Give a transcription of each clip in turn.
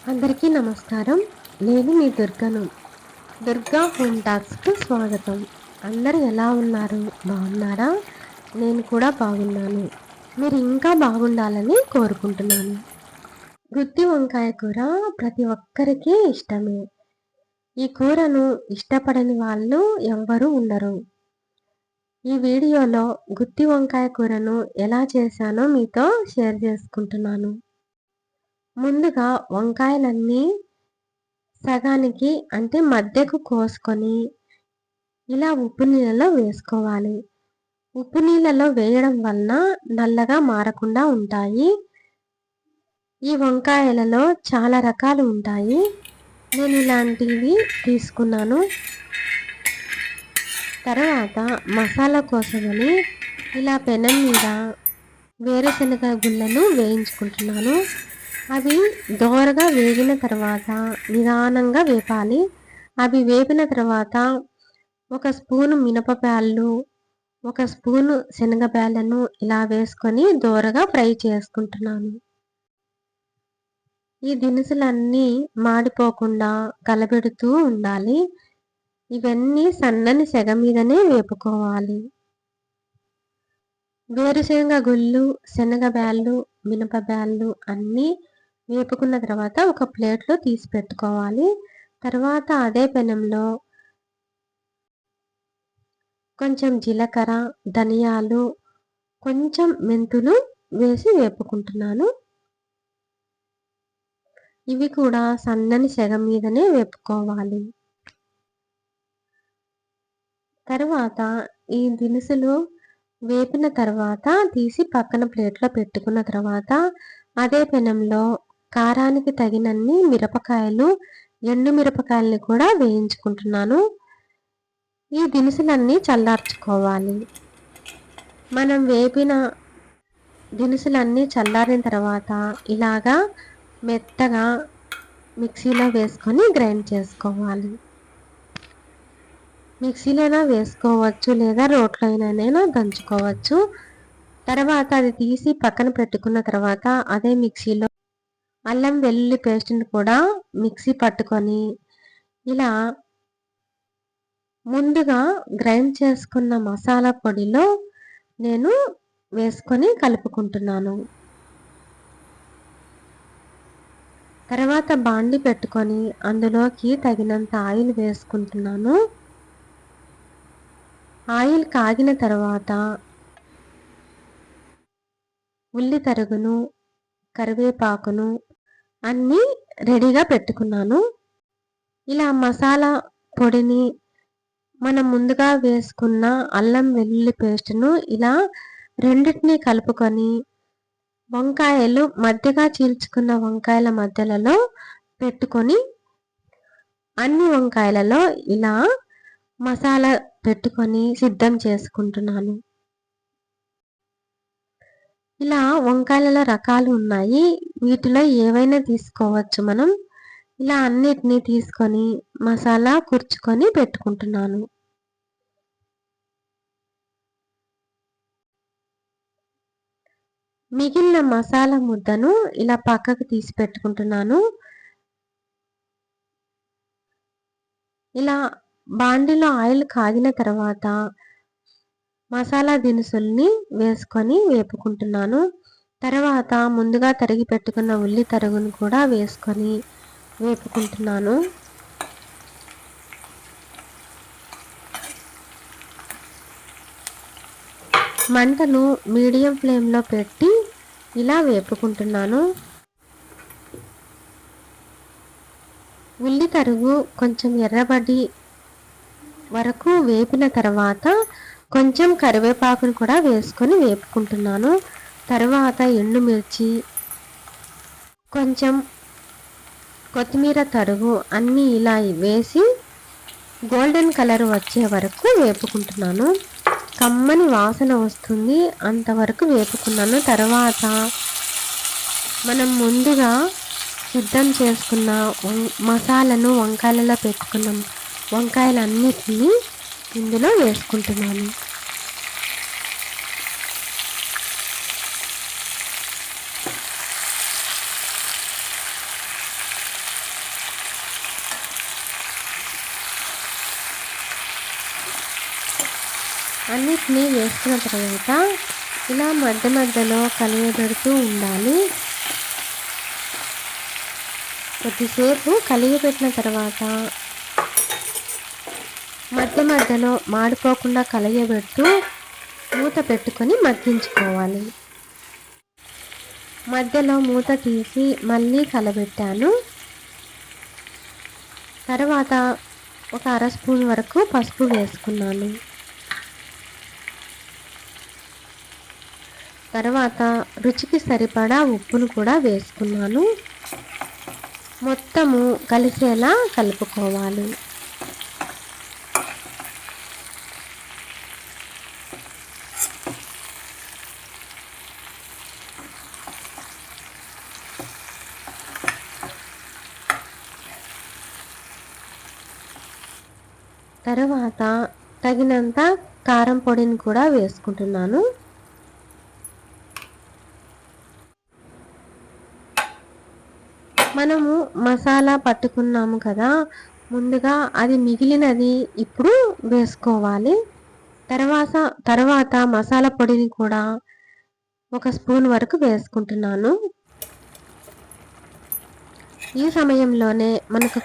అందరికీ నమస్కారం. నేను మీ దుర్గను. దుర్గా హోమ్ టాక్స్‌కి స్వాగతం. అందరూ ఎలా ఉన్నారు? బాగున్నారా? నేను కూడా బాగున్నాను. మీరు ఇంకా బాగుండాలని కోరుకుంటున్నాను. గుత్తి వంకాయ కూర ప్రతి ఒక్కరికి ఇష్టమే. ఈ కూరను ఇష్టపడని వాళ్ళు ఎవ్వరూ ఉండరు. ఈ వీడియోలో గుత్తి వంకాయ కూరను ఎలా చేశానో మీతో షేర్ చేసుకుంటున్నాను. ముందుగా వంకాయలన్నీ సగానికి అంటే మధ్యకు కోసుకొని ఇలా ఉప్పు నీళ్ళలో వేసుకోవాలి. ఉప్పు నీళ్ళలో వేయడం వలన నల్లగా మారకుండా ఉంటాయి. ఈ వంకాయలలో చాలా రకాలు ఉంటాయి. నేను ఇలాంటివి తీసుకున్నాను. తర్వాత మసాలా కోసమని ఇలా పెనం మీద వేరుశనగ గుళ్ళను వేయించుకుంటున్నాను. అవి దోరగా వేగిన తర్వాత నిదానంగా వేపాలి. అవి వేపిన తర్వాత ఒక స్పూను మినపప్యాళ్ళు, ఒక స్పూను శనగప్యాళ్ళను ఇలా వేసుకొని దోరగా ఫ్రై చేసుకుంటున్నాను. ఈ దినుసులన్నీ మాడిపోకుండా కలబెడుతూ ఉండాలి. ఇవన్నీ సన్నని సెగ మీదనే వేపుకోవాలి. వేరుశనగ గుళ్ళు, శనగబ్యాళ్ళు, మినపబ్యాళ్ళు అన్నీ వేపుకున్న తర్వాత ఒక ప్లేట్లో తీసి పెట్టుకోవాలి. తర్వాత అదే పెనంలో కొంచెం జీలకర్ర, ధనియాలు, కొంచెం మెంతులు వేసి వేపుకుంటున్నాను. ఇవి కూడా సన్నని సెగ మీదనే వేపుకోవాలి. తర్వాత ఈ దినుసులు వేపిన తర్వాత తీసి పక్కన ప్లేట్లో పెట్టుకున్న తర్వాత అదే పెనంలో కారానికి తగినన్ని మిరపకాయలు, ఎండు మిరపకాయల్ని కూడా వేయించుకుంటున్నాను. ఈ దినుసులన్నీ చల్లార్చుకోవాలి. మనం వేపిన దినుసులన్నీ చల్లారిన తర్వాత ఇలాగా మెత్తగా మిక్సీలో వేసుకొని గ్రైండ్ చేసుకోవాలి. మిక్సీలోనే వేసుకోవచ్చు లేదా రోట్లో అయినా దంచుకోవచ్చు. తర్వాత అది తీసి పక్కన పెట్టుకున్న తర్వాత అదే మిక్సీలో అల్లం వెల్లుల్లి పేస్ట్ని కూడా మిక్సీ పట్టుకొని ఇలా ముందుగా గ్రైండ్ చేసుకున్న మసాలా పొడిలో నేను వేసుకొని కలుపుకుంటున్నాను. తర్వాత బాండి పెట్టుకొని అందులోకి తగినంత ఆయిల్ వేసుకుంటున్నాను. ఆయిల్ కాగిన తర్వాత ఉల్లి తరుగును, కరివేపాకును అన్నీ రెడీగా పెట్టుకున్నాను. ఇలా మసాలా పొడిని మనం ముందుగా వేసుకున్న అల్లం వెల్లుల్లి పేస్ట్ను ఇలా రెండింటినీ కలుపుకొని వంకాయలు మధ్యగా చీల్చుకున్న వంకాయల మధ్యలలో పెట్టుకొని అన్ని వంకాయలలో ఇలా మసాలా పెట్టుకొని సిద్ధం చేసుకుంటున్నాను. ఇలా వంకాయలలో రకాలు ఉన్నాయి. వీటిలో ఏవైనా తీసుకోవచ్చు మనం. ఇలా అన్నిటినీ తీసుకొని మసాలా కూర్చుకొని పెట్టుకుంటున్నాను. మిగిలిన మసాలా ముద్దను ఇలా పక్కకు తీసి పెట్టుకుంటున్నాను. ఇలా బాండిలో ఆయిల్ కాగిన తర్వాత మసాలా దినుసుల్ని వేసుకొని వేపుకుంటున్నాను. తర్వాత ముందుగా తరిగి పెట్టుకున్న ఉల్లి తరుగును కూడా వేసుకొని వేపుకుంటున్నాను. మంటను మీడియం ఫ్లేమ్లో పెట్టి ఇలా వేపుకుంటున్నాను. ఉల్లి తరుగు కొంచెం ఎర్రబడి వరకు వేపిన తర్వాత కొంచెం కరివేపాకును కూడా వేసుకొని వేపుకుంటున్నాను. తర్వాత ఎండుమిర్చి, కొంచెం కొత్తిమీర తరుగు అన్నీ ఇలా వేసి గోల్డెన్ కలర్ వచ్చే వరకు వేపుకుంటున్నాను. కమ్మని వాసన వస్తుంది, అంతవరకు వేపుకున్నాను. తర్వాత మనం ముందుగా సిద్ధం చేసుకున్న మసాలాను వంకాయలలో పెట్టుకున్నాం. వంకాయలన్నిటినీ ఇందులో వేసుకుంటున్నాను. అన్నిటినీ వేసుకున్న తర్వాత ఇలా మధ్య మధ్యలో కలియబెడుతూ ఉండాలి. కొద్దిసేపు కలియబెట్టిన తర్వాత మధ్య మధ్యలో మాడిపోకుండా కలియబెడుతూ మూత పెట్టుకొని మగ్గించుకోవాలి. మధ్యలో మూత తీసి మళ్ళీ కలబెట్టాను. తర్వాత ఒక అర స్పూన్ వరకు పసుపు వేసుకున్నాను. తర్వాత రుచికి సరిపడా ఉప్పును కూడా వేసుకున్నాను. మొత్తము కలిసేలా కలుపుకోవాలి. తర్వాత తగినంత కారం పొడిని కూడా వేసుకుంటున్నాను. మనము మసాలా పట్టుకున్నాము కదా ముందుగా, అది మిగిలినది ఇప్పుడు వేసుకోవాలి. తర్వాత మసాలా పొడిని కూడా ఒక స్పూన్ వరకు వేసుకుంటున్నాను. ఈ సమయంలోనే మనకు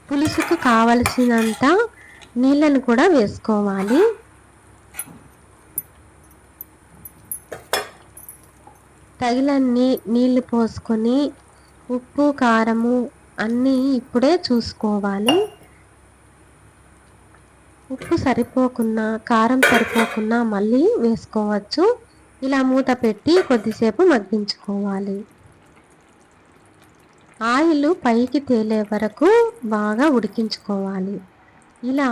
పులుసుకు కావలసినంత నీళ్ళను కూడా వేసుకోవాలి. తగిలన్ని నీళ్లు పోసుకొని ఉప్పు కారము అన్నీ ఇప్పుడే చూసుకోవాలి. ఉప్పు సరిపోకున్నా కారం సరిపోకున్నా మళ్ళీ వేసుకోవచ్చు. ఇలా మూత పెట్టి కొద్దిసేపు మగ్గించుకోవాలి. ఆయిల్ పైకి తేలే వరకు బాగా ఉడికించుకోవాలి. ఇలా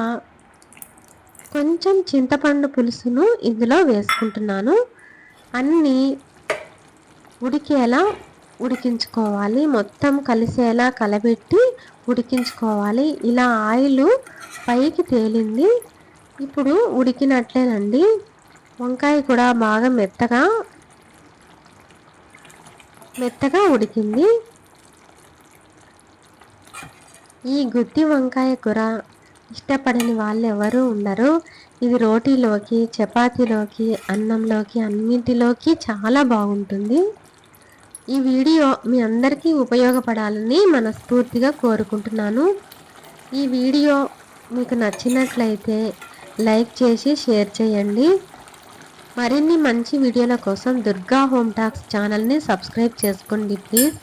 కొంచెం చింతపండు పులుసును ఇందులో వేసుకుంటున్నాను. అన్నీ ఉడికేలా ఉడికించుకోవాలి. మొత్తం కలిసేలా కలబెట్టి ఉడికించుకోవాలి. ఇలా ఆయిల్ పైకి తేలింది. ఇప్పుడు ఉడికినట్లేనండి. వంకాయ కూడా బాగా మెత్తగా ఉడికింది. ఈ గుత్తి వంకాయ కూర ఇష్టపడని వాళ్ళు ఎవరు ఉండరు. ఇది రోటీలోకి, చపాతీలోకి, అన్నంలోకి అన్నింటిలోకి చాలా బాగుంటుంది. ఈ వీడియో మీ అందరికీ ఉపయోగపడాలని మనస్ఫూర్తిగా కోరుకుంటున్నాను. ఈ వీడియో మీకు నచ్చినట్లయితే లైక్ చేసి షేర్ చేయండి. మరిన్ని మంచి వీడియోల కోసం దుర్గా హోమ్ టాక్స్ ఛానల్ని సబ్స్క్రైబ్ చేసుకోండి ప్లీజ్.